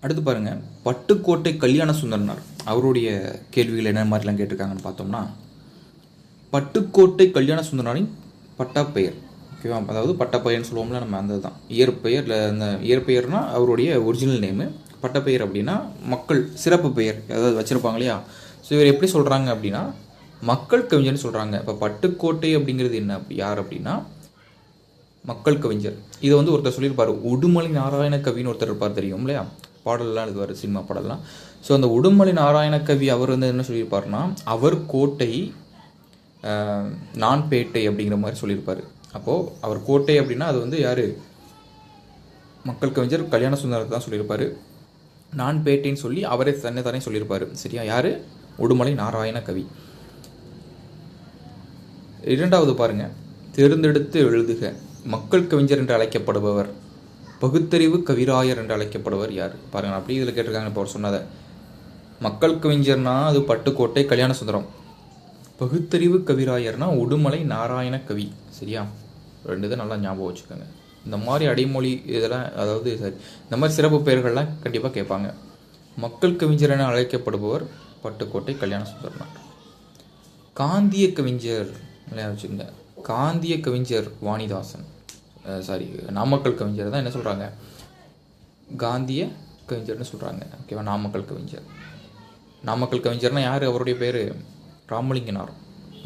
அடுத்து பாருங்கள், பட்டுக்கோட்டை கல்யாண சுந்தரனார் அவருடைய கேள்விகள் என்ன மாதிரிலாம் கேட்டிருக்காங்கன்னு பார்த்தோம்னா, பட்டுக்கோட்டை கல்யாண சுந்தரனாரின் பட்டாப்பெயர், ஓகேவா? அதாவது பட்டப்பெயர்னு சொல்லுவோம்ல நம்ம, அந்த தான் இயற்பெயர். அந்த இயற்பெயர்னால் அவருடைய ஒரிஜினல் நேமு. பட்டப்பெயர் அப்படின்னா மக்கள் சிறப்பு பெயர் அதாவது வச்சுருப்பாங்க இல்லையா? ஸோ இவர் எப்படி சொல்கிறாங்க அப்படின்னா மக்கள் கவிஞர்னு சொல்கிறாங்க. இப்போ பட்டுக்கோட்டை அப்படிங்கிறது என்ன, யார் அப்படின்னா மக்கள் கவிஞர். இதை வந்து ஒருத்தர் சொல்லியிருப்பார், உடுமலை நாராயண கவின்னு ஒருத்தர் இருப்பார், தெரியும் இல்லையா? பாடல்லாம் எழுதுவார், சினிமா பாடலாம். ஸோ அந்த உடுமலை நாராயண கவி அவர் வந்து என்ன சொல்லியிருப்பார்னா, அவர் கோட்டை நான் பேட்டை அப்படிங்கிற மாதிரி சொல்லியிருப்பார். அப்போது அவர் கோட்டை அப்படின்னா அது வந்து யார்? மக்கள் கவிஞர் கல்யாண சுந்தரத்தை தான் சொல்லியிருப்பார். நான் பேட்டைன்னு சொல்லி அவரே தன்னை சொல்லியிருப்பார். சரியா? யார்? உடுமலை நாராயண கவி. இரண்டாவது பாருங்கள், தேர்ந்தெடுத்து எழுதுக. மக்கள் கவிஞர் என்று அழைக்கப்படுபவர், பகுத்தறிவு கவிராயர் என்று அழைக்கப்படுவர் யார்? பாருங்கள், அப்படி இதில் கேட்டிருக்காங்க. இப்போ அவர் சொன்னதை, மக்கள் கவிஞர்னா அது பட்டுக்கோட்டை கல்யாண சுந்தரம், பகுத்தறிவு கவிராயர்னா உடுமலை நாராயண கவி. சரியா? ரெண்டு இதை நல்லா ஞாபகம் வச்சுக்கோங்க. இந்த மாதிரி அடைமொழி இதெல்லாம், அதாவது சரி, இந்த மாதிரி சிறப்பு பெயர்கள்லாம் கண்டிப்பாக கேட்பாங்க. மக்கள் கவிஞர் என அழைக்கப்படுபவர் பட்டுக்கோட்டை கல்யாண சுந்தரனார். காந்திய கவிஞர் வச்சுக்கோங்க, காந்திய கவிஞர் வாணிதாசன். நாமக்கல் கவிஞர் தான் என்ன சொல்கிறாங்க, காந்திய கவிஞர்னு சொல்கிறாங்க. ஓகேவா? நாமக்கல் கவிஞர். நாமக்கல் கவிஞர்னா யார்? அவருடைய பேர் ராமலிங்கனார்.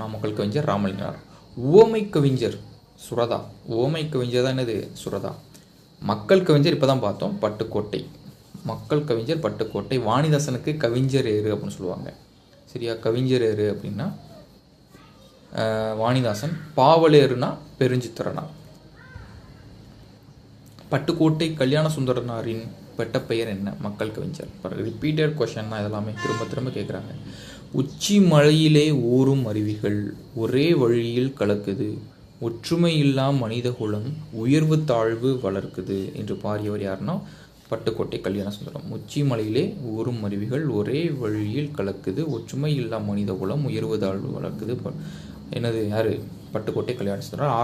நாமக்கல் கவிஞர் ராமலிங்கனார். உவமை கவிஞர் சுரதா. உவமை கவிஞர் தான் என்னது? சுரதா. மக்கள் கவிஞர் இப்போ தான் பார்த்தோம், பட்டுக்கோட்டை. மக்கள் கவிஞர் பட்டுக்கோட்டை. வாணிதாசனுக்கு கவிஞர் ஏறு அப்படின்னு சொல்லுவாங்க. சரியா? கவிஞர் ஏறு அப்படின்னா வாணிதாசன். பாவலேறுனா பெருஞ்சித்திரனார். பட்டுக்கோட்டை கல்யாண சுந்தரனாரின் பெட்டப்பெயர் என்ன? மக்கள் கவிஞர். ரிப்பீட்டட் கொஷன் தான் இதெல்லாமே, திரும்ப திரும்ப கேட்குறாங்க. உச்சி மலையிலே ஊறும் அருவிகள் ஒரே வழியில் கலக்குது, ஒற்றுமை இல்லா மனித குலம் உயர்வு தாழ்வு வளர்க்குது என்று பாடியவர் யாருன்னா பட்டுக்கோட்டை கல்யாண சுந்தரம். உச்சி மலையிலே ஊறும் அருவிகள் ஒரே வழியில் கலக்குது, ஒற்றுமை இல்லா மனித குலம் உயர்வு தாழ்வு வளர்க்குது. என்னது? யார்? பட்டுக்கோட்டை கல்யாண சுந்தரம்.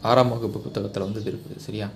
6ஆம் வகுப்பு புத்தகத்தில் வந்து இருக்குது. சரியா?